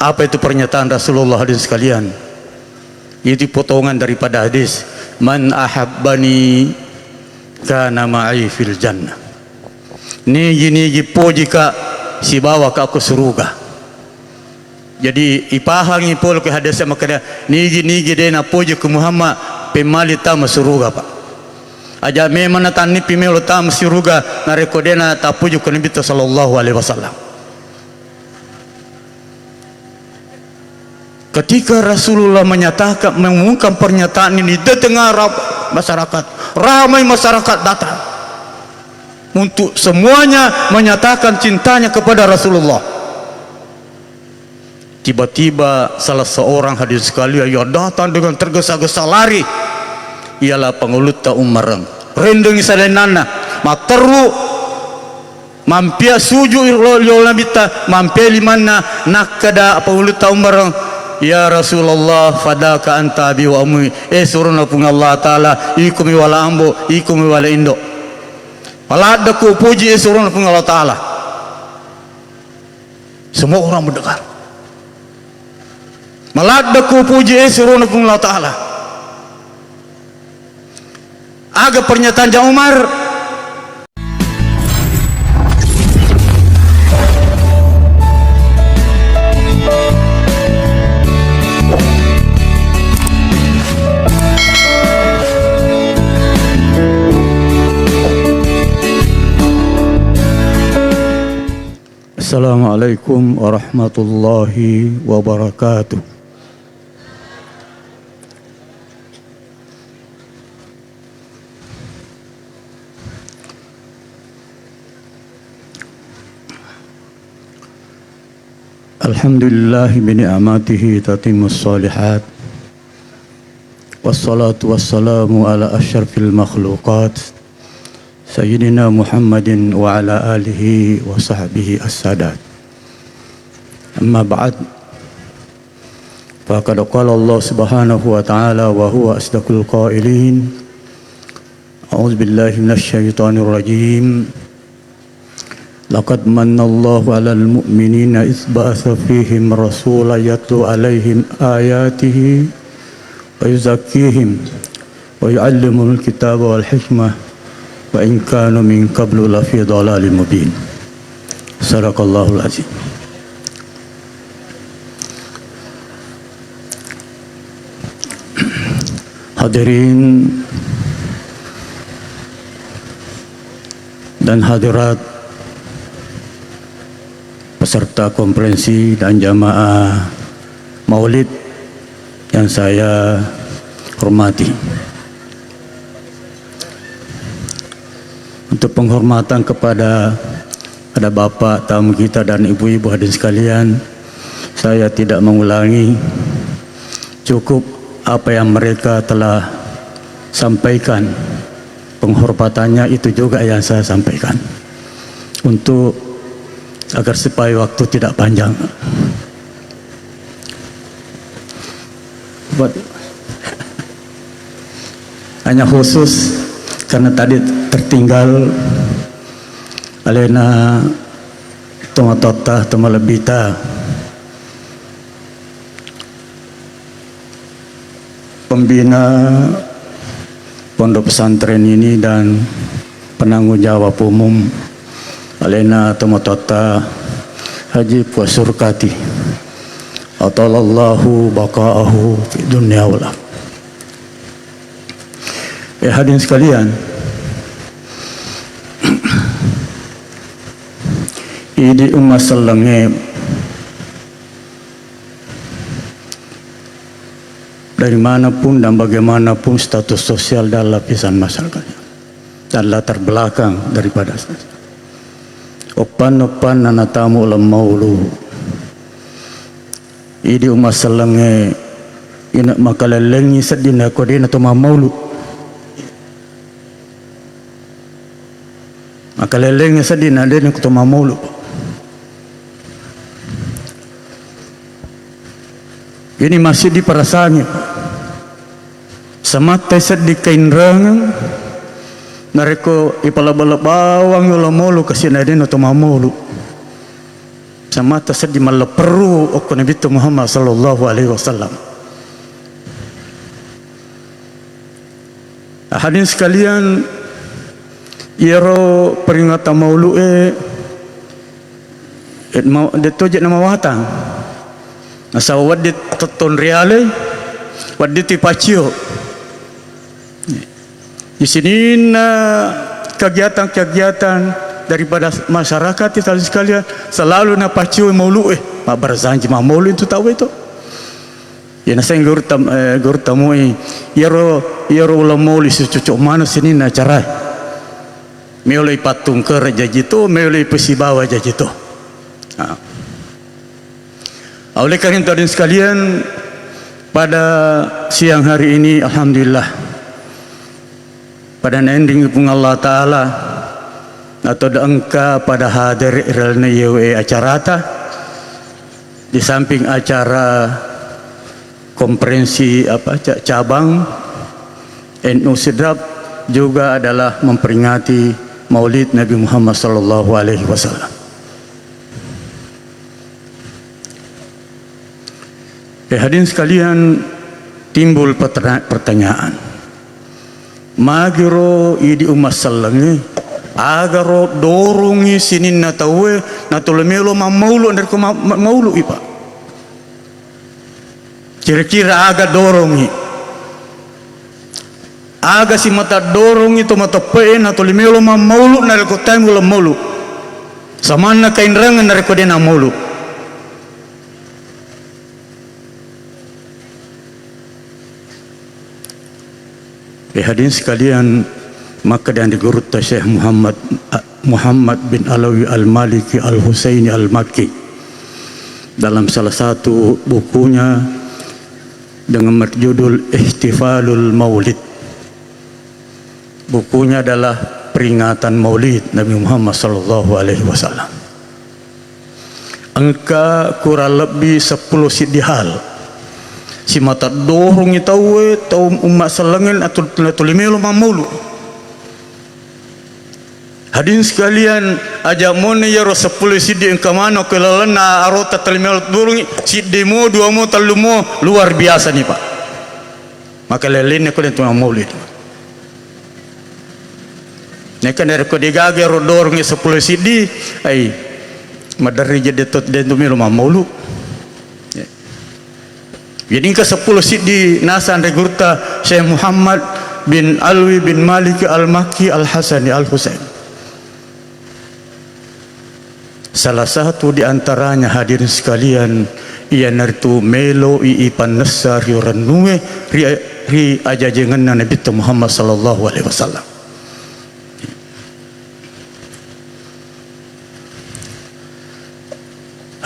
Apa itu pernyataan Rasulullah hadirin sekalian? Itu potongan daripada hadis, man ahabbani kana ma'i fil jannah. Nigi po jika si bawa ke aku surga. Jadi ipahangi pol ke hadis makanya nigi dena po ke Muhammad pemali tama surga pak. Aja memang natani pimelo tama surga narekodena tapuju ke Nabi sallallahu alaihi wasallam. Ketika Rasulullah menyatakan, mengumumkan pernyataan ini di tengah masyarakat, ramai masyarakat datang untuk semuanya menyatakan cintanya kepada Rasulullah. Tiba-tiba salah seorang hadirin sekalian yang datang dengan tergesa-gesa lari, ialah penguluta umarang rendeng sadenana materu mampia suju lo nabita mampia limana nakada penguluta umarang. Ya Rasulullah fadaka anta bi wa ummi suruna pun Allah taala ikumi wala ambo ikumi wala indo paladaku puji suruna pun Allah taala. Semua orang mendengar maladaku puji suruna pun Allah taala. Aga pernyataan Jang Umar. Assalamualaikum warahmatullahi wabarakatuh. Alhamdulillah bi ni'matihi tatimmus shalihat. Wassalatu wassalamu ala asyrafil makhluqat Sayyidina Muhammadin wa ala alihi wa sahbihi as-sadat. Amma ba'd. Faqad qala Allah subhanahu wa ta'ala wa huwa asdaqul qailin. A'udzu billahi minasy syaithanir rajim. Laqad manna Allahu 'alal mu'minina idz ba'atsa fihim rasulan yatlu 'alaihim ayatihi wa yuzakkihim wa yu'allimuhumul kitaba wal hikmah wa in kanu min qablu la fi dhalalin mubin. Sadaqallahul azim. Hadirin dan hadirat peserta konferensi dan jamaah Maulid yang saya hormati. Untuk penghormatan kepada bapak tamu kita dan ibu-ibu hadirin sekalian, saya tidak mengulangi, cukup apa yang mereka telah sampaikan. Penghormatannya itu juga yang saya sampaikan, untuk agar supaya waktu tidak panjang. Hanya khusus karena tadi tertinggal alena tomatota tomalebita pembina pondok pesantren ini dan penanggung jawab umum alena tomatota Haji Puasurkati atalallahu baqa'ahu fi dunya wal akhirah. Hadirin sekalian, ini umat selenge dari manapun dan bagaimanapun status sosial dan lapisan masyarakatnya dan latar belakang daripada opan nanatamu lemaulu. Ini umat selenge ina makalelengi sedina kodena to maulu. Makaleleng sedina den ko to mamulu. Ini masih di perasaannya. Samata seddi kainrangan nareko ipalabalabawang yolamolu kasina den to mamulu. sama tasad di malaperu okko Nabi Muhammad sallallahu alaihi wasallam. Hadirin sekalian, iro peringatan maulud deto je nama watang asa wadit toton reale wadit pacio di sini kegiatan-kegiatan daripada masyarakat itu sekalian selalu na pacio maulud pak barzanji maulud itu tahu itu ya nasa guru tamu iro ulama maulud secucuk mana sini na cara meoleh patung ker jajito meoleh pesibawa jajito. Oleh karena itu sekalian, pada siang hari ini alhamdulillah pada ending pun Allah Ta'ala atau angka pada hadir iralna yewe acara ta di samping acara konferensi cabang NU Sidrap juga adalah memperingati Maulid Nabi Muhammad sallallahu alaihi wasallam. Hadirin sekalian, timbul pertanyaan. Magiro idi umat salangi agaro dorungi sinin na tawe na tulemelo maulu andar ko maulu ipa. Kira-kira aga dorongi. Aga si mata dorongi to mata pe na tulemelo maulu na ko tamu maulu. Samana kain rangan na ko dena maulu. Hadirin sekalian, maka dan digurut Syekh Muhammad bin Alawi Al-Maliki Al-Husaini Al-Makki dalam salah satu bukunya dengan berjudul Ihtifalul Maulid. Bukunya adalah peringatan Maulid Nabi Muhammad sallallahu alaihi wasallam. Angka kurang lebih 10 sidihal si mata dorong itawe tau umat salangin atau limelo mamulu. Hadirin sekalian, aja mone ya ro 10 sidi engka mano kelalana arota telimelo dorong sidi mo dua mo telu mo luar biasa nih Pak. Maka lelene ko den maulid. Nekan dari ko digage ro dorong 10 sidi ai madari jadi tot den tumelo mamulu. Jadi ke 10 sidi nasan regurta Syekh Muhammad bin Alwi bin Malik Al-Makki Al-Hasani Al-Husain. Salah satu di antaranya hadirin sekalian ia nartu melo i panassa ri renue ri ajajengan Nabi Muhammad sallallahu alaihi wasallam.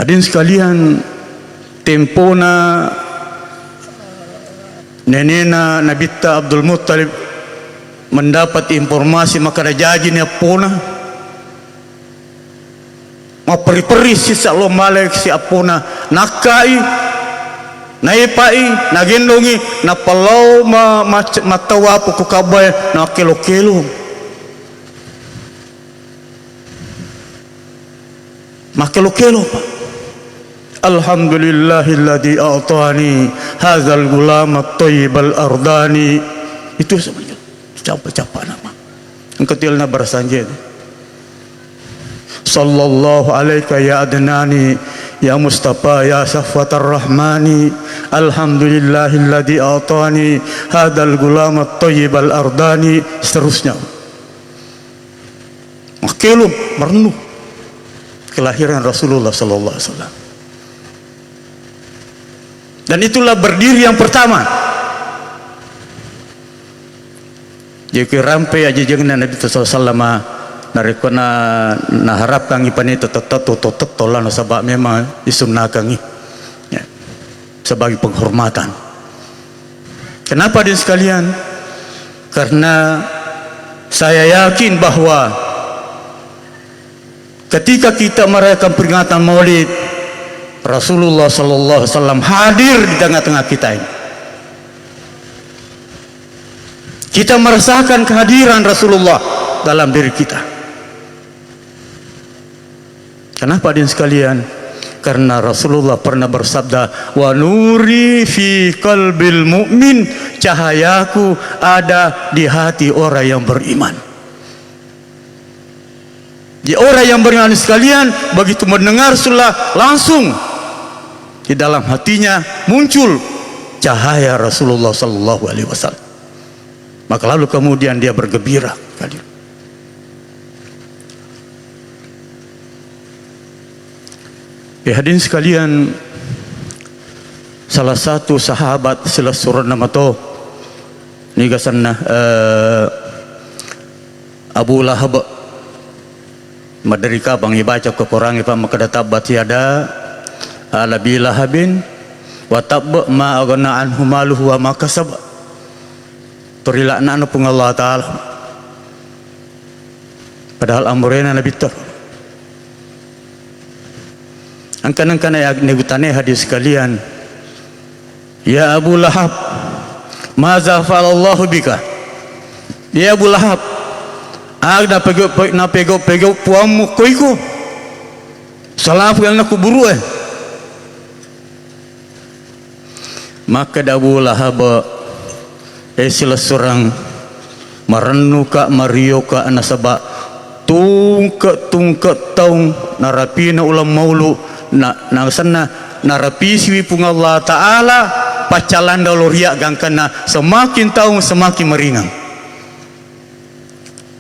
Hadirin sekalian, tempona nenena Nabi Abdul Muttalib mendapat informasi maka rajajin apona maperi-peri si salom malek si apona nakai naipai nagendongi napalau matawa puku kabay na kilo-kilo makelo-kelo Pak. Alhamdulillahilladzi a'tani hadzal gulam at-thayyib al-ardani. Itu sebenarnya capa-capa nama engketilna bersanje sallallahu alaika ya adnani ya mustafa ya safwatar rahmani alhamdulillahilladzi a'tani hadzal gulam at-thayyib al-ardani. Seterusnya makelo merenung kelahiran Rasulullah sallallahu alaihi wasallam. Dan itulah berdiri yang pertama. Jadi rampe aja jangan Nabi sallallahu alaihi wasallam narekona naharapkan ipan itu tolan sebab memang disunahkan ya, sebagai penghormatan. Kenapa din sekalian? Karena saya yakin bahwa ketika kita merayakan peringatan Maulid Rasulullah sallallahu alaihi wasallam hadir di tengah-tengah kita ini. Kita merasakan kehadiran Rasulullah dalam diri kita. Kenapa hadirin sekalian? Karena Rasulullah pernah bersabda, wa nuri fi qalbil mu'min, cahayaku ada di hati orang yang beriman. Di orang yang beriman sekalian, begitu mendengar Rasulullah, langsung di dalam hatinya muncul cahaya Rasulullah sallallahu alaihi wasallam. Maka lalu kemudian dia bergembira. Hadirin sekalian, salah satu sahabat selasuran nama to nigasan Abu Lahab madarika bang ibaca ke Quran ipa makadatabbat yada ala bilahabin wa tab ma aghna anhu maluhu wa ma kasab. Perilakna pun Allah taala. Padahal amrena nabi tar. Angkan-angkan ayat negutane hadis sekalian. Ya Abu Lahab, maza fa'alallahu bika. Ya Abu Lahab, agda pego puamu koiku. Salah yang nak buru Maka Abu Lahab sila seorang merenuka marioka anasaba tungke taung narapi na ulam maulu na sana narapi siwi pung Allah Ta'ala pacalan daloria gangkana semakin tahun semakin meringan.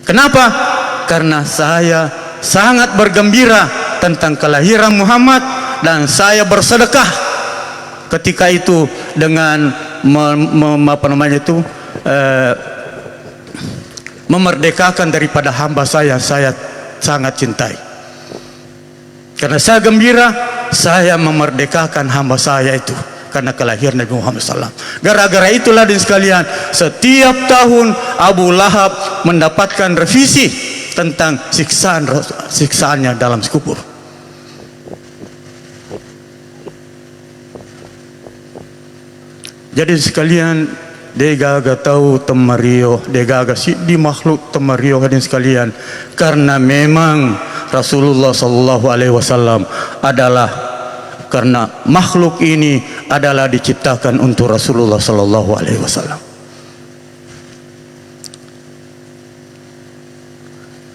Kenapa? Karena saya sangat bergembira tentang kelahiran Muhammad dan saya bersedekah ketika itu dengan memerdekakan daripada hamba saya sangat cintai. Karena saya gembira, saya memerdekakan hamba saya itu karena kelahiran Nabi Muhammad SAW. Gara-gara itulah dan sekalian, setiap tahun Abu Lahab mendapatkan revisi tentang siksaannya dalam kubur. Jadi sekalian, degaga tahu temario, degaga si di makhluk temario hadirin sekalian, karena memang Rasulullah sallallahu alaihi wasallam adalah, karena makhluk ini adalah diciptakan untuk Rasulullah sallallahu alaihi wasallam.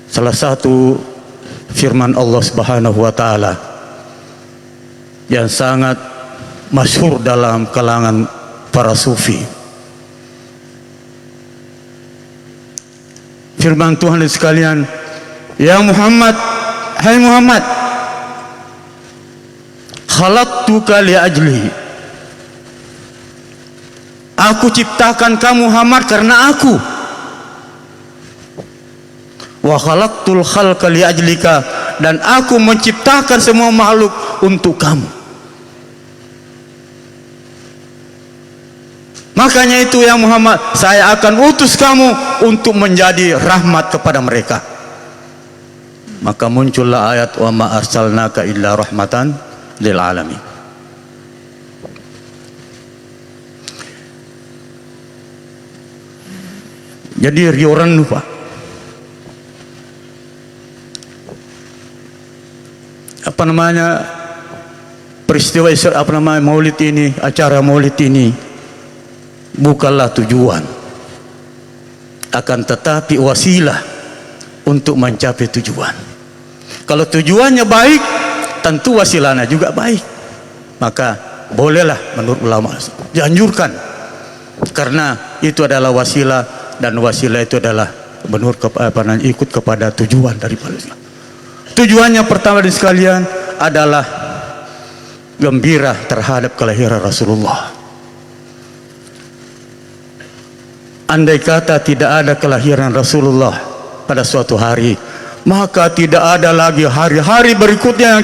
Salah satu firman Allah Subhanahu wa taala yang sangat masyhur dalam kalangan para sufi. Firman Tuhan sekalian, ya Muhammad, hai Muhammad, khalaqtuka li ajli. Aku ciptakan kamu Muhammad karena aku. Wa khalaqtul khalqa li ajlika, dan aku menciptakan semua makhluk untuk kamu. Makanya itu ya Muhammad, saya akan utus kamu untuk menjadi rahmat kepada mereka. Maka muncullah ayat wa ma arsalnaka illa rahmatan lil alamin. Jadi rioran lupa. Apa namanya peristiwa Maulid ini, acara Maulid ini bukanlah tujuan, akan tetapi wasilah untuk mencapai tujuan. Kalau tujuannya baik, tentu wasilahnya juga baik. Maka bolehlah menurut ulama dianjurkan, karena itu adalah wasilah, dan wasilah itu adalah menurut ikut kepada tujuan daripada tujuannya. Pertama di sekalian adalah gembira terhadap kelahiran Rasulullah. Andai kata tidak ada kelahiran Rasulullah pada suatu hari, maka tidak ada lagi hari-hari berikutnya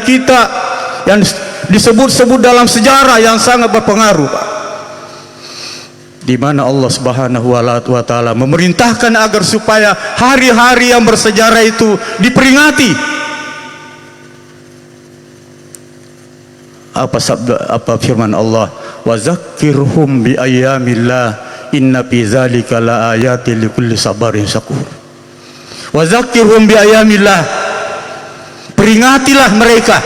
yang disebut-sebut dalam sejarah yang sangat berpengaruh, di mana Allah Subhanahu wa taala memerintahkan agar supaya hari-hari yang bersejarah itu diperingati. Apa firman Allah, wa zakkirhum bi ayyamillah inna fi zalika la ayatin likulli sabarin syakur. Wa zakkirhum bi ayyamillah, peringatilah mereka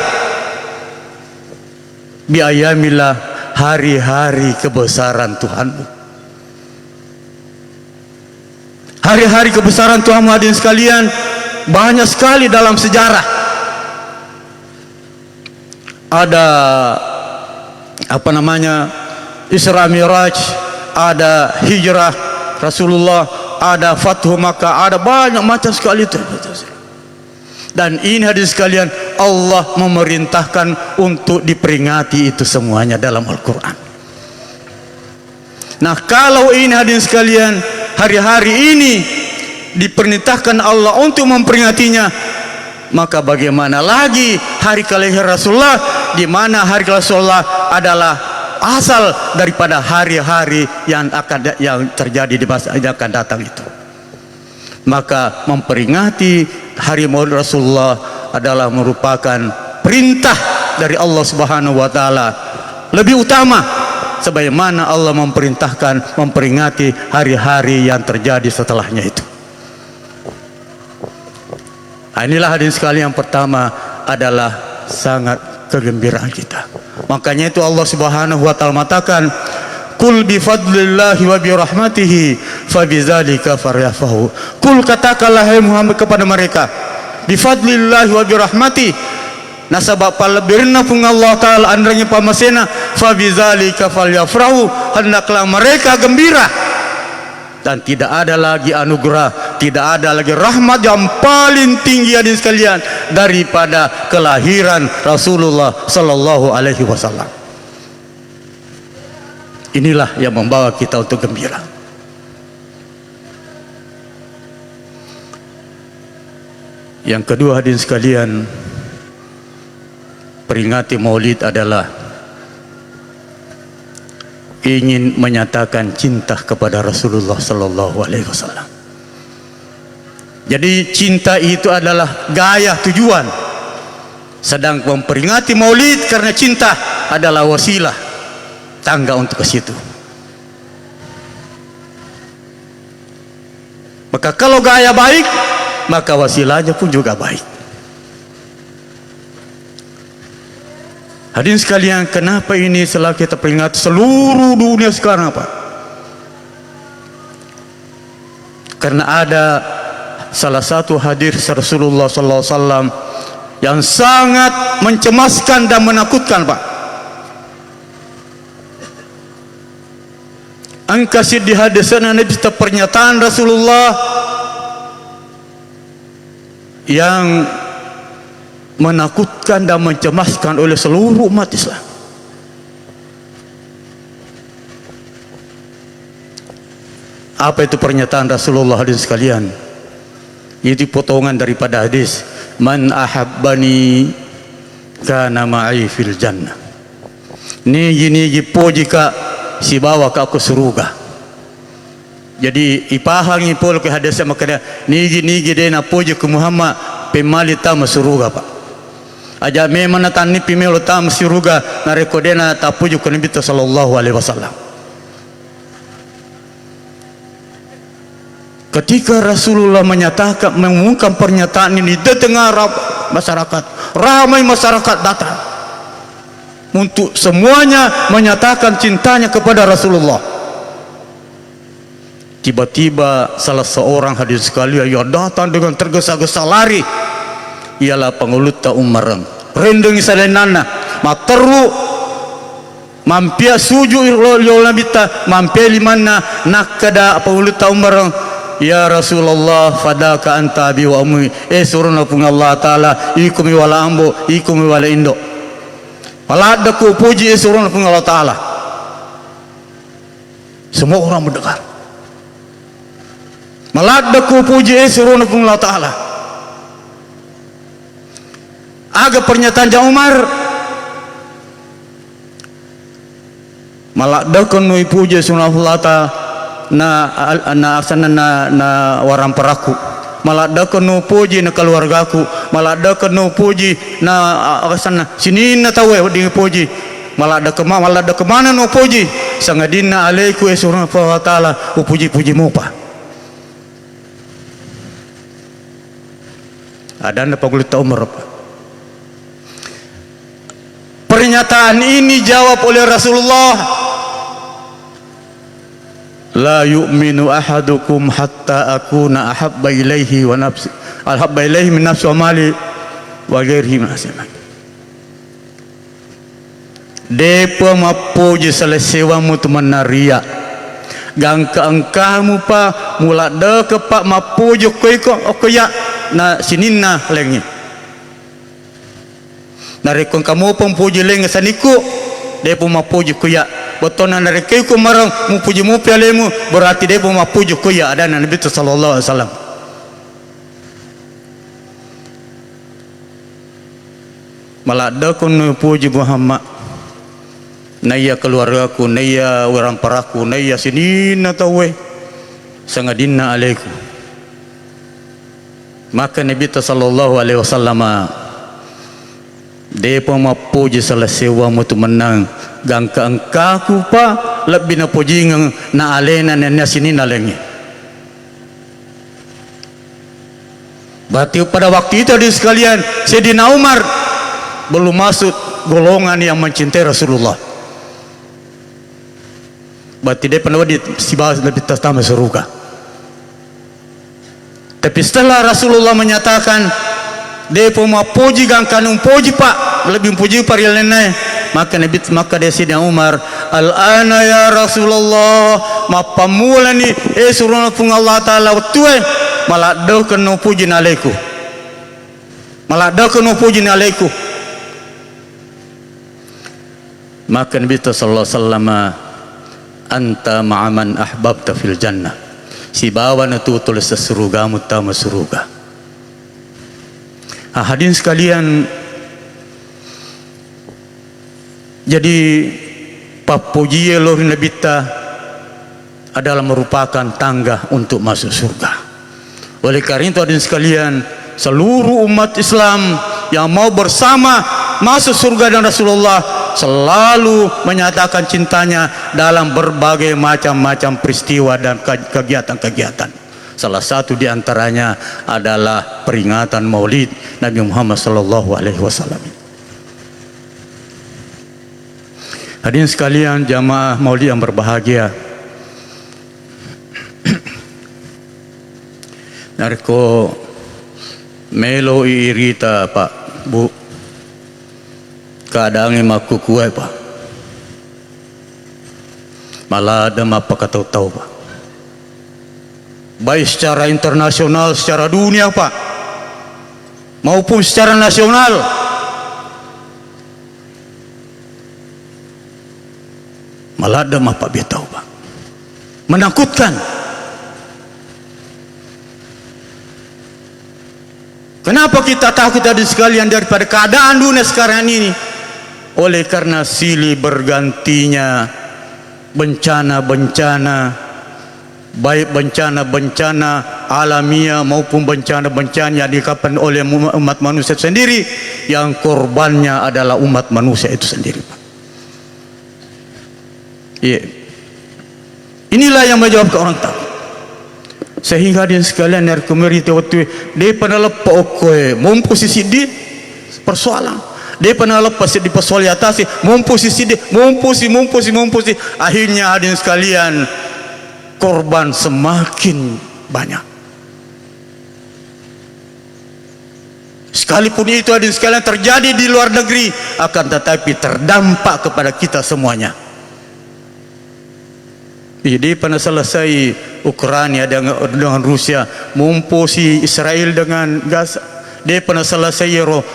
bi ayamillah, hari-hari kebesaran Tuhanmu. Hari-hari kebesaran Tuhanmu hadirin sekalian banyak sekali dalam sejarah. Ada apa namanya, Isra Miraj, ada hijrah Rasulullah, ada Fathu Makkah, ada banyak macam sekali itu. Dan ini hadirin sekalian, Allah memerintahkan untuk diperingati itu semuanya dalam Al-Quran. Nah, kalau ini hadirin sekalian, hari-hari ini diperintahkan Allah untuk memperingatinya, maka bagaimana lagi hari kelahiran Rasulullah, di mana hari kelahiran Rasulullah adalah asal daripada hari-hari yang terjadi di masa yang akan datang itu. Maka memperingati hari Maulid Rasulullah adalah merupakan perintah dari Allah Subhanahu wa taala, lebih utama sebagaimana Allah memerintahkan memperingati hari-hari yang terjadi setelahnya itu. Inilah hadirin sekalian, yang pertama adalah sangat kegembiraan kita. Makanya itu Allah Subhanahu wa taala mengatakan, "Qul bi fadlillahi wa bi rahmatihi fa bidzalika faryafahu." Qul, katakanlah hai Muhammad kepada mereka, bi fadlillahi wa bi rahmati, nasabak palebirna pun Allah taala andranya pamasena, fa bidzalika falyafrahu, hendaklah mereka gembira. Dan tidak ada lagi anugerah, tidak ada lagi rahmat yang paling tinggi hadirin sekalian daripada kelahiran Rasulullah sallallahu alaihi wasallam. Inilah yang membawa kita untuk gembira. Yang kedua hadirin sekalian, peringati Maulid adalah ingin menyatakan cinta kepada Rasulullah sallallahu alaihi wasallam. Jadi cinta itu adalah gaya tujuan, sedang memperingati Maulid karena cinta adalah wasilah, tangga untuk ke situ. Maka kalau gaya baik, maka wasilahnya pun juga baik. Hadirin sekalian, kenapa ini selalu kita peringati seluruh dunia sekarang, Pak? Karena ada salah satu hadis Rasulullah sallallahu alaihi wasallam yang sangat mencemaskan dan menakutkan, Pak. Angkasih di hadisnya Nabi pernyataan Rasulullah yang menakutkan dan mencemaskan oleh seluruh umat Islam. Apa itu pernyataan Rasulullah hadirin sekalian? Itu potongan daripada hadis, "Man ahabbani kana ma'i fil jannah." Nigi po jika si bawa ke aku surga. Jadi ipahangi pol ke hadisnya, makanya nigi dena po jika Muhammad pemali tama surga, Pak. Aja memang natani pimelo tam surga na rekodena tapuju ke Nabi sallallahu alaihi wasallam. Ketika Rasulullah menyatakan, mengumumkan pernyataan ini di tengah masyarakat, ramai masyarakat datang untuk semuanya menyatakan cintanya kepada Rasulullah. Tiba-tiba salah seorang hadirin sekalian yang datang dengan tergesa-gesa lari, ialah penguluta umarang rendeng salenana materu mampia suju irlo nabita mampia limanna nakada penguluta umarang, "Ya Rasulullah, fadaka anta bi wa ummi." Suruna pun Allah taala ikumi wala ambo ikumi wala indo paladaku puji suruna pun Allah taala. Semua orang mendengar, maladaku puji suruna pun Allah taala. Aga pernyataan Jang Umar, maladakan nui puji suruna Allah taala na asana na waram peraku, maladakan nu puji na keluargaku, maladakan nu puji na asana sini na tawe di puji, maladakan mana nu puji sangadina alaiku suruna Allah taala upuji-puji mupa. Ada na pagulita Umar, Pak. pernyataan ini jawab oleh Rasulullah, la yu'minu ahadukum hatta akuna ahabba ilaihi min nafsi wa mali wa ghairihi min. Depa mapuji selesewamu tu menaria gangka engkamu pa mula de ke pak mapuji ko ya na sininna lengi narikon kamu pempuji lengi saniku depa mapuji ko ya betona narike ko marang mupuji mu pialemu berarti depa mapuji ko ya ada Nabi sallallahu alaihi wasallam. Malada kun puji Muhammad naya keluargaku, naya orang paraku, naya sinina tawe sangadinna alaiku. Maka Nabi sallallahu alaihi wasallam depa mapuji selesewa mutu menang gangka engkaku pa lebih na puji na alena nanya sinina lengi. Berarti pada waktu itu di sekalian Sayyidina Umar belum masuk golongan yang mencintai Rasulullah. Berarti dia pernah di bawah lebih pertama surga. Tapi setelah Rasulullah menyatakan dia mau puji gangkanung puji pak lebih puji parialena, maka dia Sayyidina Umar al-ana ya Rasulullah mapamula ni suruna pun Allah taala tuai malah do kena puji nalaiku, malah do kena puji nalaiku. Maka Nabi sallallahu alaihi wasallam anta ma'aman ahbabta fil jannah, si bawa itu tulis sesuruga mutama suruga. Hadirin sekalian, jadi papuji loh nabita adalah merupakan tangga untuk masuk surga. Oleh karena itu hadirin sekalian, seluruh umat Islam yang mau bersama masuk surga dan Rasulullah selalu menyatakan cintanya dalam berbagai macam-macam peristiwa dan kegiatan-kegiatan. Salah satu di antaranya adalah peringatan Maulid Nabi Muhammad sallallahu alaihi wasallam. Hadirin sekalian, jamaah Maulid yang berbahagia, narko melo irita Pak Bu keadaannya maku kuai pak, malah ada apa kata tahu pak, baik secara internasional, secara dunia pak, maupun secara nasional. Malah ada apa dia tahu pak, menakutkan. Kenapa kita takut tadi sekalian daripada keadaan dunia sekarang ini? Oleh karena silih bergantinya bencana-bencana, baik bencana-bencana alamiah maupun bencana-bencana yang dikapan oleh umat manusia sendiri, yang korbannya adalah umat manusia itu sendiri. Iya. Inilah yang menjawab ke orang tahu. Sehingga dia sekalian dari kemerita waktu dia pernah lepas okoi memposisi di persoalan. Dia pernah lepas di persoalan atas memposisi dia memposisi. Akhirnya hadirin sekalian, korban semakin banyak. Sekalipun itu hadirin sekalian terjadi di luar negeri, akan tetapi terdampak kepada kita semuanya. Jadi pernah selesai Ukraina dengan Rusia, memposisi Israel dengan Gaza. Dia pernah selesai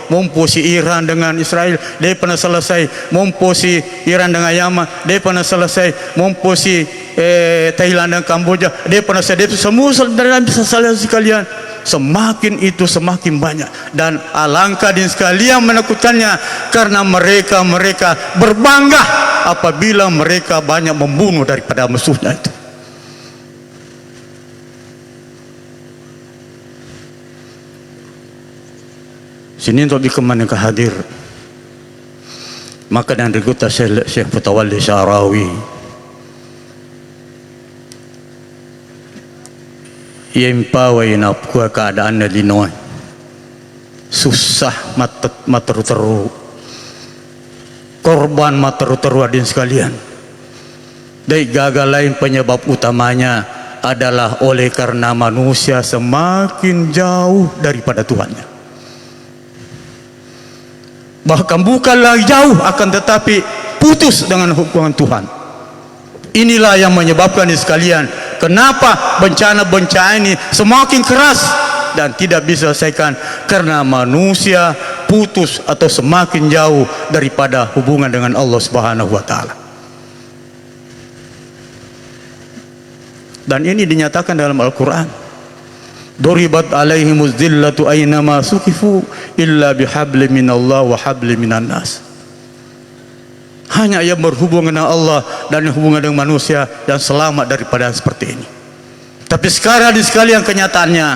memposisi Iran dengan Israel. Dia pernah selesai memposisi Iran dengan Yaman. Dia pernah selesai memposisi Thailand dan Kamboja. Dia pernah selesai semua saudara bisa selesai sekalian. Semakin itu semakin banyak, dan alangkah din sekalian menakutkannya karena mereka berbangga apabila mereka banyak membunuh daripada musuhnya itu. Sini untuk kemana ke hadir, maka dan regulta Syekh Mutawalli Syarawi yang pawai nak kuat keadaan di Noi susah materu korban materu-teru hadirin sekalian. Dan gagal lain penyebab utamanya adalah oleh karena manusia semakin jauh daripada Tuhannya. Bahkan bukanlah jauh, akan tetapi putus dengan hubungan Tuhan. Inilah yang menyebabkan ini sekalian, kenapa bencana-bencana ini semakin keras dan tidak bisa diselesaikan, karena manusia putus atau semakin jauh daripada hubungan dengan Allah Subhanahu wa taala. Dan ini dinyatakan dalam Al-Qur'an. Duribat alaihimuz zillatu aynama sukifu illa bihabli minallah wa habli minan nas. Hanya yang berhubungan dengan Allah dan hubungan dengan manusia yang selamat daripada seperti ini. Tapi sekarang di sekalian kenyataannya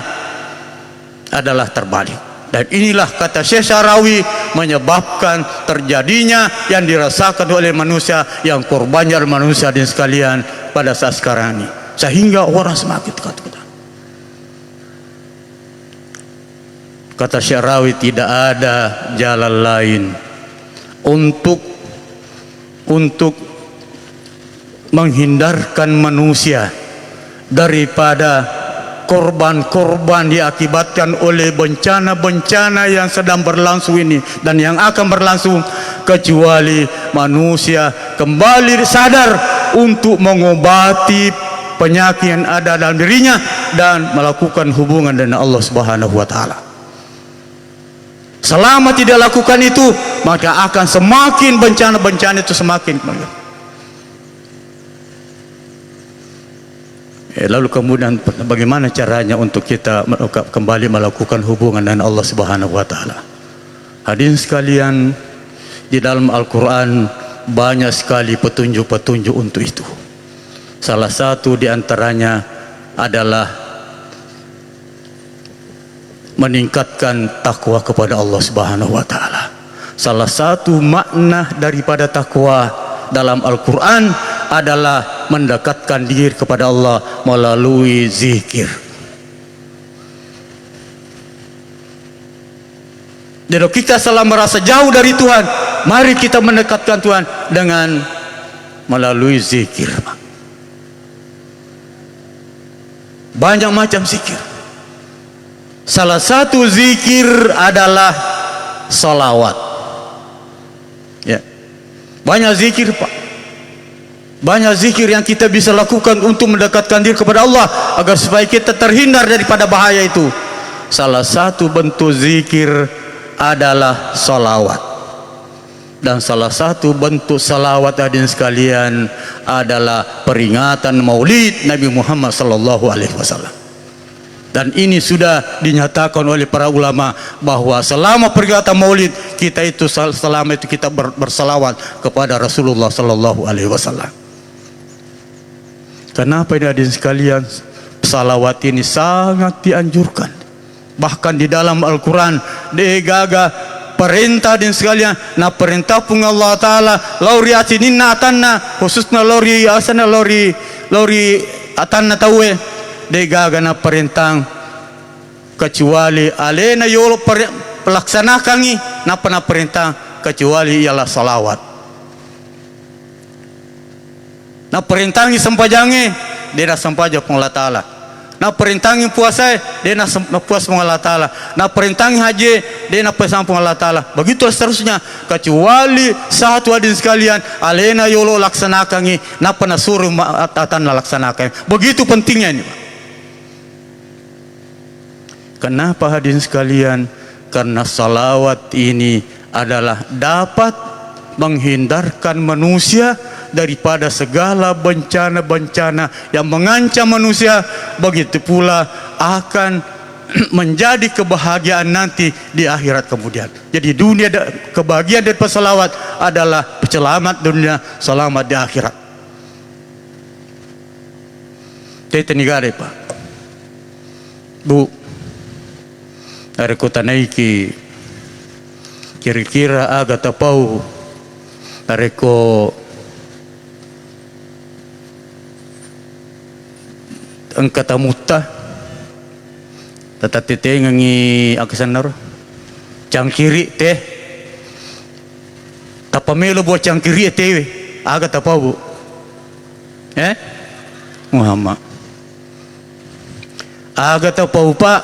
adalah terbalik. Dan inilah kata Syekh Syarawi menyebabkan terjadinya yang dirasakan oleh manusia, yang korbannya adalah manusia di sekalian pada saat sekarang ini. Sehingga orang semakin ketakutan. Kata Syekh Syarawi, tidak ada jalan lain untuk menghindarkan manusia daripada korban-korban diakibatkan oleh bencana-bencana yang sedang berlangsung ini dan yang akan berlangsung, kecuali manusia kembali sadar untuk mengobati penyakit yang ada dalam dirinya dan melakukan hubungan dengan Allah Subhanahu wa taala. Selama tidak lakukan itu, maka akan semakin bencana-bencana itu semakin banyak. Lalu kemudian bagaimana caranya untuk kita kembali melakukan hubungan dengan Allah Subhanahu wa taala? Hadirin sekalian, di dalam Al-Qur'an banyak sekali petunjuk-petunjuk untuk itu. Salah satu di antaranya adalah meningkatkan takwa kepada Allah Subhanahu wa taala. Salah satu makna daripada takwa dalam Al-Qur'an adalah mendekatkan diri kepada Allah melalui zikir. Jadi kita selalu merasa jauh dari Tuhan, mari kita mendekatkan Tuhan dengan melalui zikir. Banyak macam zikir. Salah satu zikir adalah salawat. Ya. Banyak zikir, Pak. Banyak zikir yang kita bisa lakukan untuk mendekatkan diri kepada Allah agar supaya kita terhindar daripada bahaya itu. Salah satu bentuk zikir adalah salawat. Dan salah satu bentuk salawat hadirin sekalian adalah peringatan Maulid Nabi Muhammad sallallahu alaihi wasallam. Dan ini sudah dinyatakan oleh para ulama bahwa selama peringatan Maulid kita itu selama itu kita bersalawat kepada Rasulullah sallallahu alaihi wasallam. Kenapa ini hadirin sekalian? Salawat ini sangat dianjurkan. Bahkan di dalam Al-Quran digaga perintah hadirin sekalian. Nah perintah pun Allah Ta'ala lauri atinina atanna khususnya lauri asana lauri atanna tawe digaga na perintah kecuali alena yolo pelaksanakan na pernah perintah kecuali ialah salawat. Na perintangi sempajangi dia sempaja pun Allah Ta'ala. Na perintangi puasa dia na puas pun Allah Ta'ala. Na perintangi haji dia na puas pun Allah Ta'ala. Begitu seterusnya, kecuali satu hadirin sekalian alena yolo laksanakan na pernah suruh atan laksanakan. Begitu pentingnya ini, Pak. Kenapa hadirin sekalian? Karena salawat ini adalah dapat menghindarkan manusia daripada segala bencana-bencana yang mengancam manusia. Begitu pula akan menjadi kebahagiaan nanti di akhirat kemudian. Jadi dunia kebahagiaan dari salawat adalah selamat dunia, selamat di akhirat. Kita negara, Pak. Bu, dari kota naiki kira-kira agak tapau dari ko angkata mutta tata tete ngangi akasan naro cangkiri teh tapamelo buat cangkiri tewe aga tapau Muhammad aga tapau pak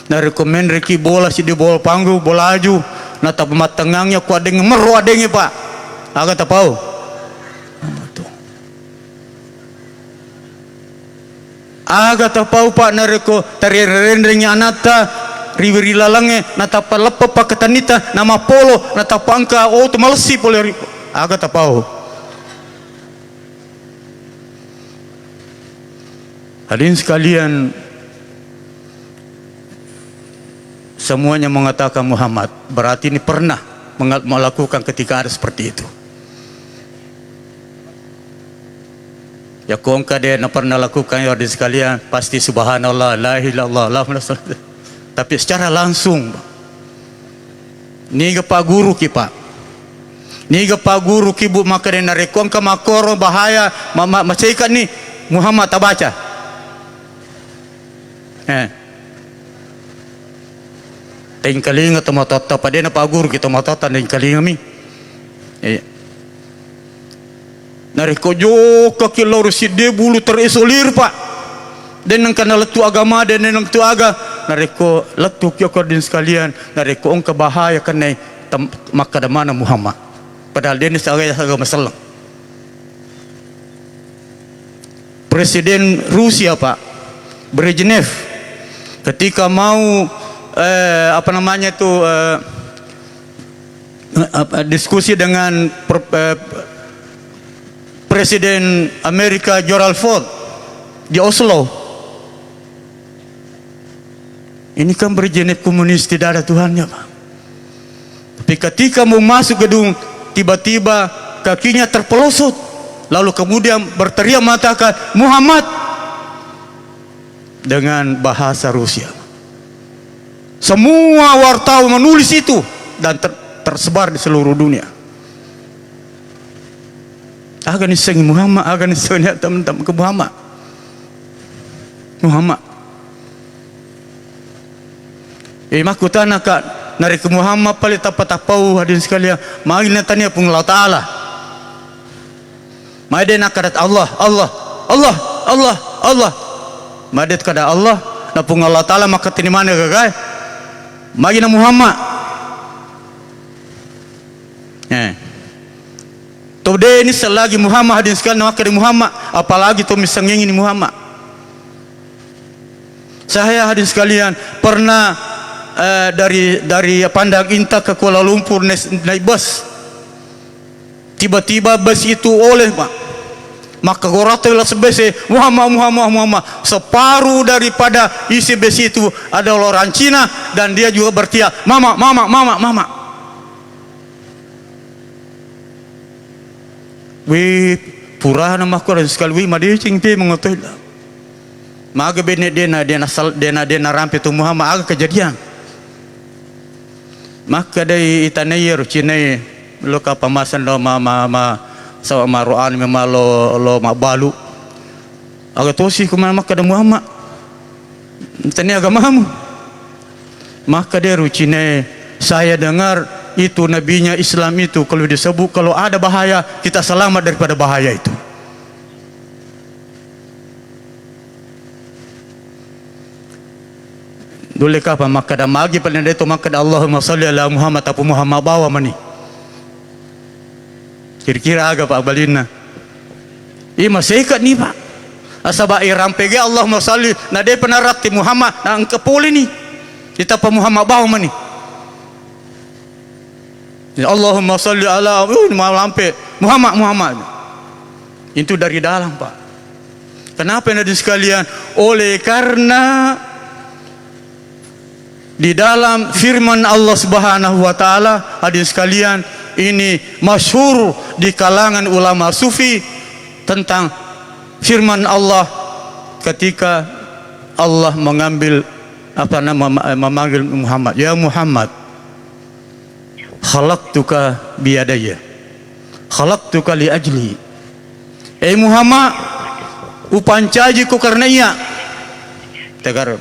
na rekomend reki bola si di bola panggu bola aju na tapamatangangnya ku adeng meru adenge pak aga tapau aga tapau pak na reko tarirendrenya anata riwiri lalange na tapalepa pak ketanita nama polo na tapangka tu malesi pole aga tapau. Hadirin sekalian, semuanya mengatakan Muhammad, berarti ini pernah melakukan ketika ada seperti itu. Ya kongka dia pernah lakukan ya hadirin sekalian, pasti subhanallah, la ilaha illallah. Tapi secara langsung, ni pak guru ki pak, ni pak guru ki bu maka dia narekong ke makoro bahaya, macaikan ni Muhammad tak baca. Ting kalinga tomatota pa din na pagur kita matata ting kalinga mi. Nariko jo kakilor si de bulu terisolir pak. Den nang kana letu agama den nang tu aga nariko letu kyo din sekalian nariko ong kabahaya kanai maka da mana Muhammad. Padahal dia ni agama Islam. Presiden Rusia pak Brezhnev ketika mau diskusi dengan Presiden Amerika Gerald Ford di Oslo. Ini kan Brezhnev komunis, tidak ada Tuhannya pak. Tapi ketika mau masuk gedung tiba-tiba kakinya terpelosot lalu kemudian berteriak mengatakan Muhammad dengan bahasa Rusia. Semua wartawan menulis itu dan tersebar di seluruh dunia. Agan iseng Muhammad, agan iseng teman-teman ke Muhammad. Makutana kak nari ke Muhammad paling tapau hadirin sekalian. Mari tanya pun Allah Taala. Mari nak kadat Allah. Madet kada Allah na pung Allah Taala maka tini mana gagai magi na Muhammad de ini selagi Muhammad hadirin sekalian maka di Muhammad apalagi to misanging ini Muhammad. Saya hadirin sekalian pernah dari Pandang Inta ke Kuala Lumpur naik bus, tiba-tiba bus itu oleh pak maka goratolah sebesi Muhammad separuh daripada isi besi itu ada orang Cina dan dia juga berteriak mama. Wi pura nama aku dan sekali wi madi cingpi mengotoy lah. Maga bene dena rampe tu Muhammad agak kejadian. Maka dari itanayir Cina lo kapamasan lo sama maruan memang lo mabalu agak tosi kemana maka ada Muhammad tanya agamamu maka dia rucine saya dengar itu nabinya Islam itu kalau disebut kalau ada bahaya kita selamat daripada bahaya itu. Dulu apa maka ada magi pada itu maka ada Allahumma salli ala Muhammad apa Muhammad bawa mani. Kira-kira agak pak balina. Masih ikat ni pak. Asaba rampege Allahumma salli na de penarat ti Muhammad na ang kapuli ni. Kita pa Muhammad bawa mani. Allahumma salli ala lampe Muhammad. Itu dari dalam pak. Kenapa hadirin sekalian? Oleh karena di dalam firman Allah Subhanahu wa taala hadirin sekalian ini masyhur di kalangan ulama sufi tentang firman Allah ketika Allah mengambil memanggil Muhammad, ya Muhammad khalaqtuka biyadaya khalaqtuka li ajli. Muhammad upancaji ko karena iya tegar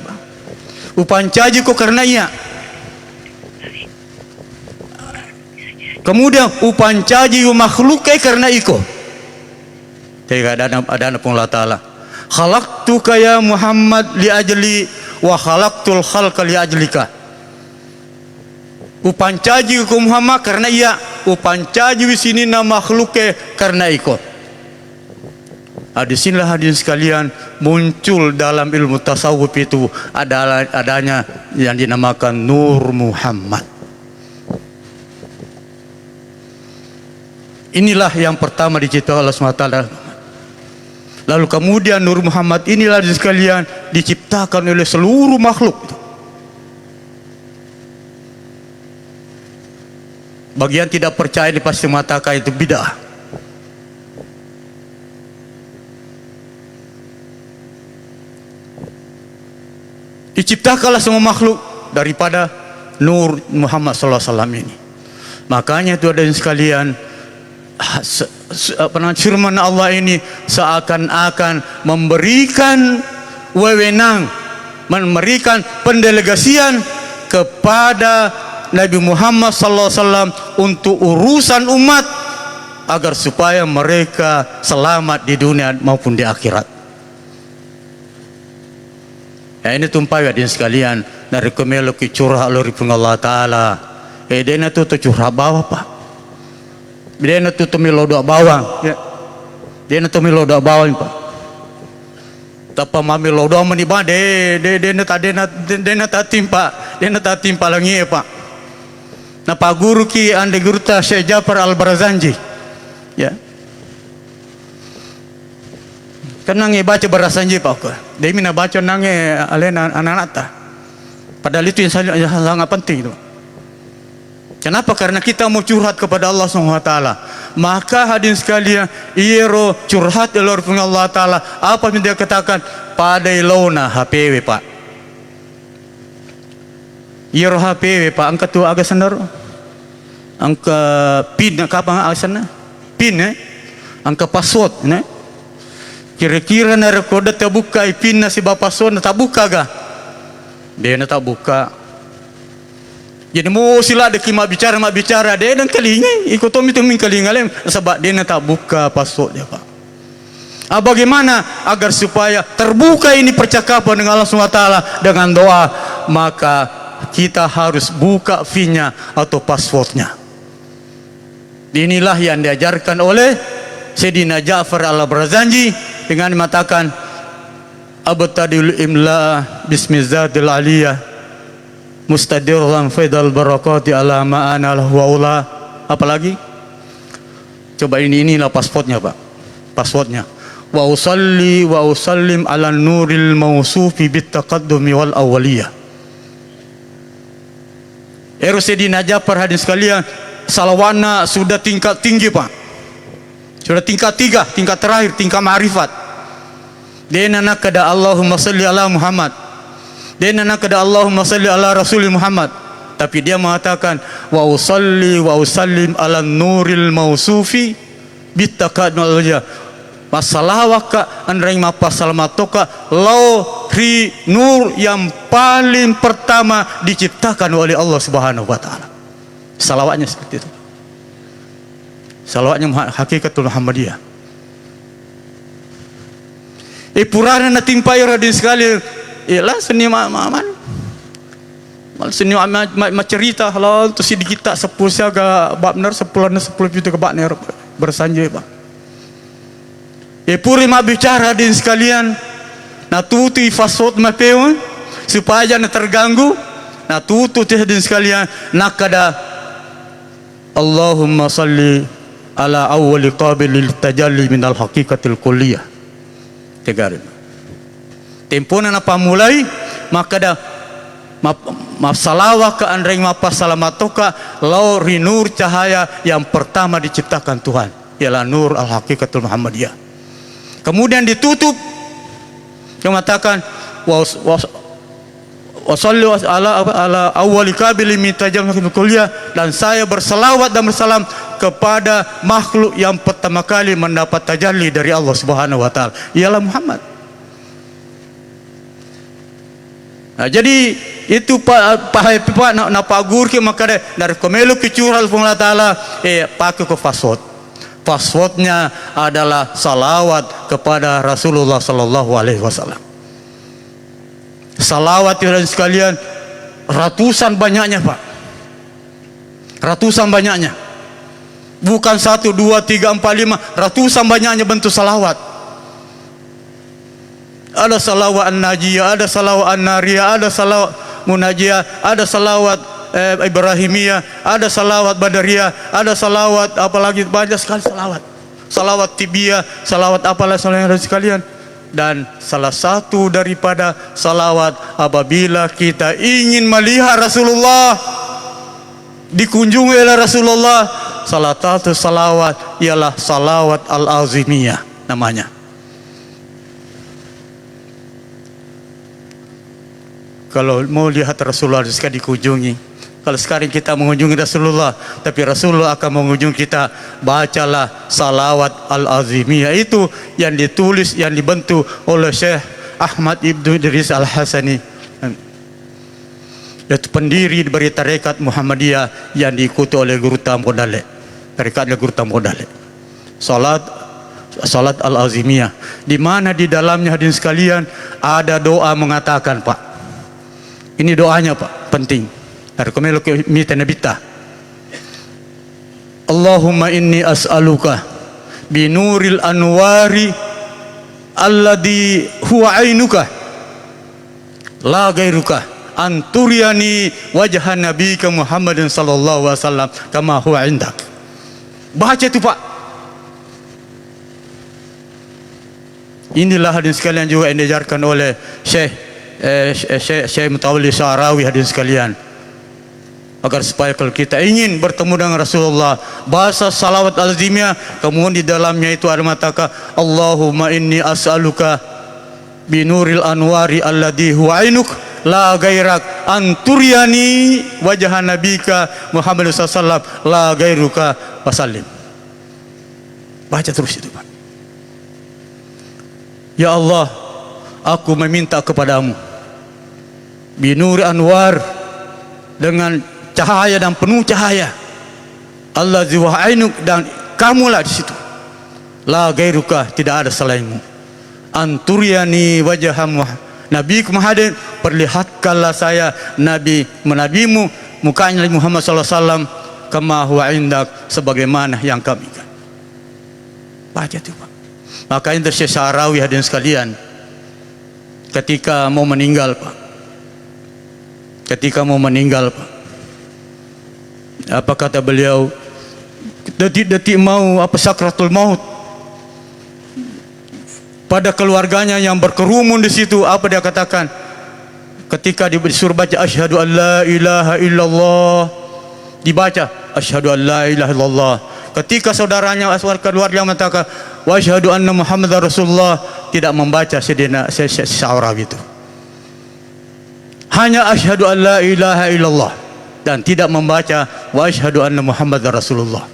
upancaji ko karena iya Kemudian upancaji makhluk karena iko. Tidak ada pun Allah Ta'ala. Khalaqtuka ya Muhammad li ajli wa khalaqtul khalqa li ajlika. Upancaji ku Muhammad karena ia, upancaji di sini na makhluk karena iko. Di sinilah hadirin sekalian muncul dalam ilmu tasawuf itu adanya yang dinamakan Nur Muhammad. Inilah yang pertama diciptakan Allah SWT. Lalu kemudian Nur Muhammad inilah hadirin sekalian diciptakan oleh seluruh makhluk. Bagian tidak percaya ini pasti mengatakan itu bid'ah. Diciptakanlah semua makhluk daripada Nur Muhammad SAW ini. Makanya itu ada sekalian, firman Allah ini seakan-akan memberikan wewenang, memberikan pendelegasian kepada Nabi Muhammad SAW untuk urusan umat agar supaya mereka selamat di dunia maupun di akhirat. Ya, ini tumpai hadirin sekalian dari kemeluki curah oleh Allah Ta'ala. Dia itu curah bawah pak. Dia itu tumilodo bawang. Ya. Dia itu tumilodo bawang pak. Tapa mami lodo menibah dia timpa lagi pak. Nah pak guru ki ande guru ta Syekh Jafar Al-Barzanji. Ya. Kan nange baca Barzanji pak. Dia mina baca nange alena anak-anak ta. Padahal itu yang sangat penting itu. Kenapa? Karena kita mau curhat kepada Allah SWT. Maka hadirin sekalian, iero curhat oleh Allah Ta'ala. Apa yang dia katakan? Padai launa HPW pak. Iero HPW pak. Angka tu agak sendar. Angka pin kapan agak sana? Pin angka password. Kira-kira na rekoda terbuka pin na si bapak password tak buka ga? Dia na tak buka. Jadi mau sila ada mak bicara dia dan kelinga ikut tomi kelinga lem sebab dia tak buka password dia pak. Bagaimana agar supaya terbuka ini percakapan dengan Allah SWT dengan doa, maka kita harus buka PIN-nya atau passwordnya. Inilah yang diajarkan oleh Sayyidina Ja'far Al-Barzanji dengan mengatakan abtadiul imla bismillahil aliyah mustadirran faidal barakati ala ma'ana wa ula. Apalagi coba inilah passwordnya pak, passwordnya wa usalli wa usallim ala nuril mausufi bit taqaddumi wal awaliyah. Sayyidina Ja'far hadirin sekalian, salawatnya sudah tingkat tinggi pak, sudah tingkat 3, tingkat terakhir, tingkat ma'rifat. Dia nak kada Allahumma salli ala Muhammad, dia nak kada Allahumma salli ala Rasul Muhammad, tapi dia mengatakan wa usalli wa usallim ala nuril mausufi bitaqaddum alja masalawaka anreng mapa salamatoka lau ri nur yang paling pertama diciptakan oleh Allah Subhanahu wa taala. Salawatnya seperti itu. Salawatnya hakikatul Muhammadiyah. Purana na timpai radin sekali. Ialah seni maman. Seni cerita kalau tu si kita 10 siaga bab benar 10 juta ke bab ner bersanjay pak. Puri ma bicara din sekalian. Na tuti fasot ma peun supaya jangan terganggu. Na tuti din sekalian nakada Allahumma salli ala awwali qabilil tajalli minal haqiqatil kulliyah. Tegarin. Tempo na pamulai maka dah salawah ke andreng mapa salamatoka lau rinur cahaya yang pertama diciptakan Tuhan ialah nur al-haqiqatul Muhammadiyah. Kemudian ditutup yang mengatakan wasallu ala awwali qabili min tajallil kulliyah, dan saya berselawat dan bersalam kepada makhluk yang pertama kali mendapat tajalli dari Allah Subhanahu wa taala ialah Muhammad. Nah, jadi itu pa na pagur ke makade dari komelu ke curhal pun Allah Taala pakai ke passwordnya adalah salawat kepada Rasulullah sallallahu alaihi wasallam. Salawat dan sekalian ratusan banyaknya Pak, ratusan banyaknya, bukan 1, 2, 3, 4, 5, ratusan banyaknya bentuk salawat. Ada salawat an-najiyah, ada salawat an-nariyah, ada salawat munajiyah, ada salawat Ibrahimiyah, ada salawat Badariyah, ada salawat apalagi banyak sekali salawat. Salawat tibiyah, salawat apalah salawat sekalian. Dan salah satu daripada salawat apabila kita ingin melihat Rasulullah, dikunjungi oleh Rasulullah, salah satu salawat ialah salawat al-azimiyah namanya. Kalau mau lihat Rasulullah sekali dikunjungi. Kalau sekarang kita mengunjungi Rasulullah, tapi Rasulullah akan mengunjungi kita, bacalah salawat al-azimiyah itu yang ditulis, yang dibentuk oleh Syekh Ahmad Ibnu Idris Al-Hasani, yaitu pendiri dari tarekat Muhammadiyah yang diikuti oleh Guru Tampo Dalek, tarekatnya Guru Tampo Dalek. Salat al-azimiyah, di mana di dalamnya hadirin sekalian ada doa mengatakan, Pak, ini doanya Pak, penting. Arkomelo ke mita nabita. Allahumma inni as'aluka binuril anwari alladhi huwa ainuka la gairuka anturiani wajah nabika Muhammadin sallallahu alaihi wasallam kama huwa indak. Baca itu Pak. Inilah hadirin sekalian juga yang diajarkan oleh Syekh Mutawalli Sya'rawi hadirin sekalian. Agar supaya kalau kita ingin bertemu dengan Rasulullah, bahasa salawat al-azimiyah, kemudian di dalamnya itu ada mengatakan Allahumma inni as'aluka binuril anwari alladhi huwa ainuk la gairak anturiani wajah nabika Muhammad sallallahu la gairuka wasallim. Baca terus itu Pak. Ya Allah, aku meminta kepadamu binur anwar, dengan cahaya dan penuh cahaya, Allah ziwahainuk, dan kamulah di situ, la gairuka, tidak ada selainmu, anturiani wajahamu Nabi Muhammad, perlihatkanlah saya nabimu mukanya Muhammad sallallahu alaihi wasallam kama huwa indak, sebagaimana yang kami kan. Baca itu Pak. Maka itu Syekh Sya'rawi hadirin sekalian, ketika mau meninggal Pak, apa kata beliau, detik-detik mau sakratul maut, pada keluarganya yang berkerumun di situ, apa dia katakan ketika disuruh baca asyhadu an la ilaha illallah, dibaca asyhadu an la ilaha illallah. Ketika saudaranya keluarga mengatakan wa asyhadu anna muhammadar rasulullah, tidak membaca sedina Sya'rawi itu, hanya asyhadu an la ilaha illallah, dan tidak membaca wa asyhadu anna muhammadar rasulullah.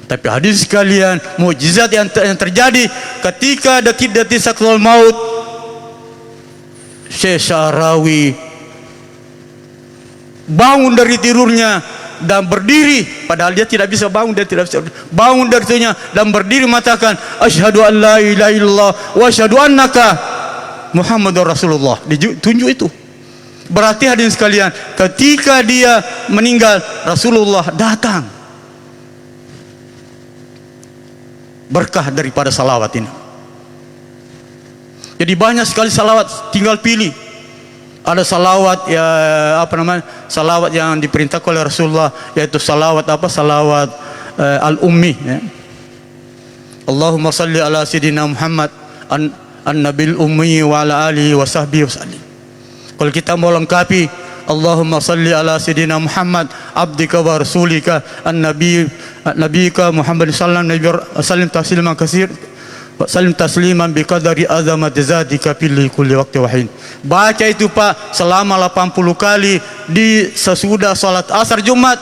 Tapi hadis sekalian, mukjizat yang terjadi ketika detik-detik sakratul maut, Syekh Sya'rawi bangun dari tidurnya dan berdiri, padahal dia tidak bisa bangun, dia tidak bisa bangun dari tidurnya dan berdiri mengatakan asyhadu an la ilaha illallah wa asyhadu annaka muhammadur rasulullah. Ditunjuk itu. Berarti hadirin sekalian, ketika dia meninggal, Rasulullah datang. Berkah daripada salawat ini. Jadi banyak sekali salawat, tinggal pilih. Ada salawat ya salawat yang diperintahkan oleh Rasulullah, yaitu salawat salawat al-ummi ya. Allahumma salli ala sayyidina Muhammad an-nabil ummi wa ala alihi wa sahbihi wasallim. Kalau kita mau lengkapi, Allahumma salli ala sayyidina Muhammad abdika wa rasulika nabiyika Muhammad sallallahu alaihi wasallam tasliman katsir wa sallim tasliman biqadari azamati zatika fil kulli waqti wa hin. Baca itu Pak selama 80 kali di sesudah salat asar Jumat.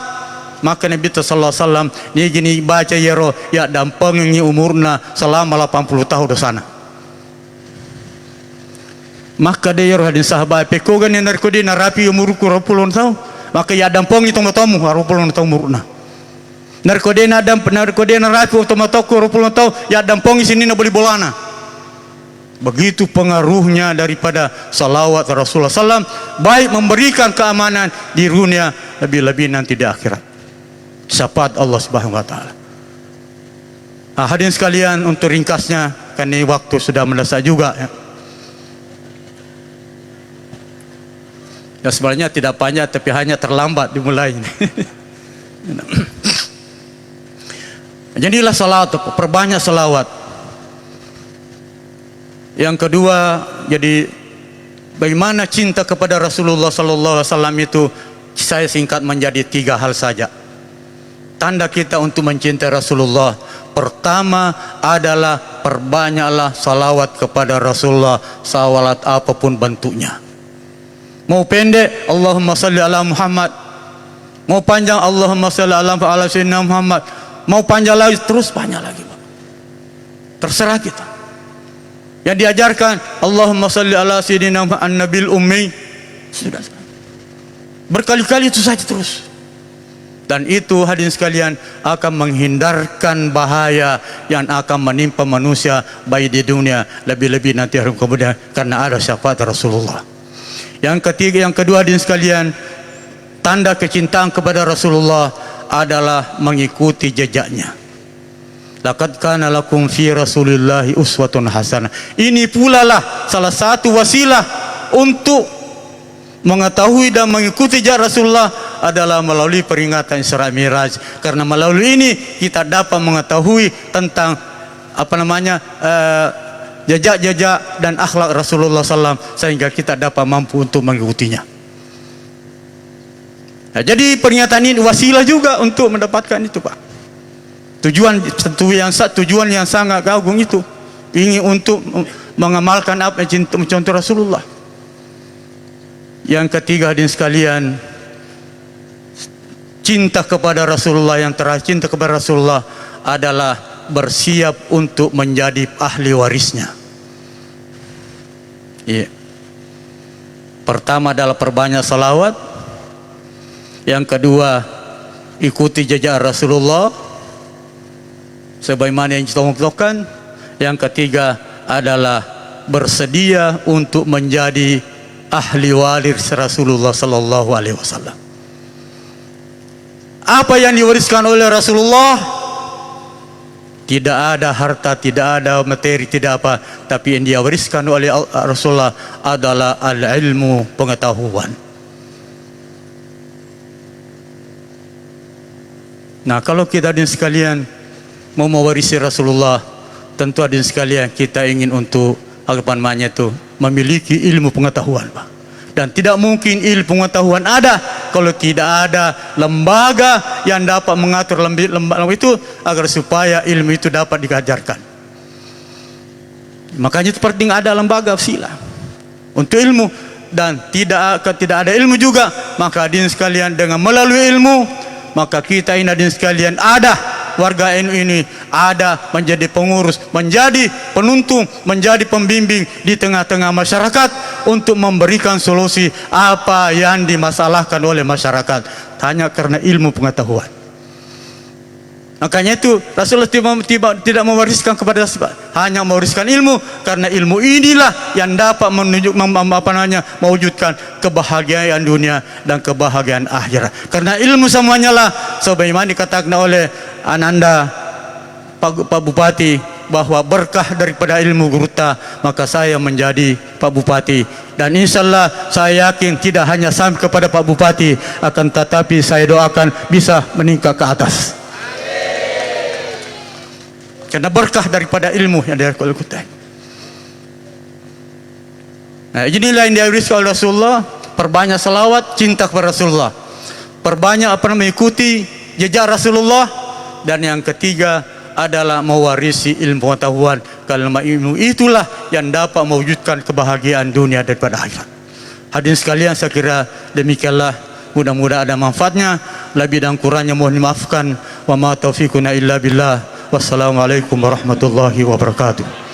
Maka Nabi sallallahu alaihi wasallam ni gini baca ya dan pengengi umurna selama 80 tahun di sana. Maka dia hadin sahabat pekogan yang narkodi narapi umur 20 tahun. Maka ya dampong itu matamu 20 tahun umurna. Narkodi narapi otomatok 20 tahun ya dampong sini na beli bolana. Begitu pengaruhnya daripada salawat Rasulullah SAW, baik memberikan keamanan di dunia, lebih-lebih nanti di akhirat. Syafaat Allah Subhanahu wa taala. Hadirin sekalian, untuk ringkasnya karena waktu sudah mendesak juga ya. Ya sebenarnya tidak banyak tapi hanya terlambat dimulai. Jadilah salawat, perbanyak salawat. Yang kedua, jadi bagaimana cinta kepada Rasulullah sallallahu alaihi wasallam itu saya singkat menjadi 3 hal saja. Tanda kita untuk mencintai Rasulullah. Pertama adalah perbanyaklah salawat kepada Rasulullah, salawat apapun bentuknya. Mau pendek, Allahumma salli ala Muhammad. Mau panjang, Allahumma salli ala sayyidina Muhammad. Mau panjang lagi, terus banyak lagi. Terserah kita. Yang diajarkan Allahumma salli ala sayyidina an-nabil ummi, sudah berkali-kali itu saja terus. Dan itu hadirin sekalian akan menghindarkan bahaya yang akan menimpa manusia baik di dunia, lebih-lebih nanti hari kemudian karena ada syafaat Rasulullah. Yang ketiga, yang kedua hadirin sekalian, tanda kecintaan kepada Rasulullah adalah mengikuti jejaknya. Laqad kana lakum fi Rasulillahi uswatun hasanah. Ini pula lah salah satu wasilah untuk mengetahui dan mengikuti jejak Rasulullah adalah melalui peringatan Isra Miraj. Karena melalui ini kita dapat mengetahui tentang jejak-jejak dan akhlak Rasulullah SAW, sehingga kita dapat mampu untuk mengikutinya. Nah, jadi peringatan ini wasilah juga untuk mendapatkan itu, Pak. Tujuan yang sangat agung itu, ingin untuk mengamalkan apa yang mencontoh Rasulullah. Yang ketiga hadirin sekalian, cinta kepada Rasulullah, yang terakhir cinta kepada Rasulullah adalah bersiap untuk menjadi ahli warisnya. Iya. Pertama adalah perbanyak salawat. Yang kedua, ikuti jejak Rasulullah sebagaimana yang kita contohkan. Yang ketiga adalah bersedia untuk menjadi ahli waris Rasulullah sallallahu alaihi wasallam. Apa yang diwariskan oleh Rasulullah? Tidak ada harta, tidak ada materi, tidak apa, tapi yang dia wariskan oleh Rasulullah adalah al-ilmu, pengetahuan. Nah, kalau kita hadirin sekalian mau mewarisi Rasulullah, tentu hadirin sekalian kita ingin untuk memiliki ilmu pengetahuan, Pak. Dan tidak mungkin ilmu pengetahuan ada kalau tidak ada lembaga yang dapat mengatur lembaga itu agar supaya ilmu itu dapat diajarkan. Makanya itu penting ada lembaga sila untuk ilmu. Dan tidak ada ilmu juga, maka hadirin sekalian dengan melalui ilmu, maka kita ini hadirin sekalian ada warga NU ini ada menjadi pengurus, menjadi penuntun, menjadi pembimbing di tengah-tengah masyarakat untuk memberikan solusi apa yang dimasalahkan oleh masyarakat hanya karena ilmu pengetahuan. Makanya itu Rasulullah tidak mewariskan kepada hanya mewariskan ilmu, karena ilmu inilah yang dapat mewujudkan kebahagiaan dunia dan kebahagiaan akhirat. Karena ilmu semuanya lah sebagaimana dikatakan oleh Ananda Pak Bupati bahwa berkah daripada ilmu guruta, maka saya menjadi Pak Bupati. Dan insyaallah saya yakin tidak hanya sampai kepada Pak Bupati, akan tetapi saya doakan bisa meningkat ke atas. Karena berkah daripada ilmu yang dilakukan. Nah, inilah yang diwariskan oleh Rasulullah. Perbanyak salawat, cinta kepada Rasulullah. Perbanyak mengikuti jejak Rasulullah. Dan yang ketiga adalah mewarisi ilmu pengetahuan. Karena ilmu itulah yang dapat mewujudkan kebahagiaan dunia daripada akhirat. Hadirin sekalian, saya kira demikianlah. Mudah-mudahan ada manfaatnya. Lebih dan kurangnya mohon dimaafkan. Wa ma taufiquna illa billah. Wassalamualaikum warahmatullahi wabarakatuh.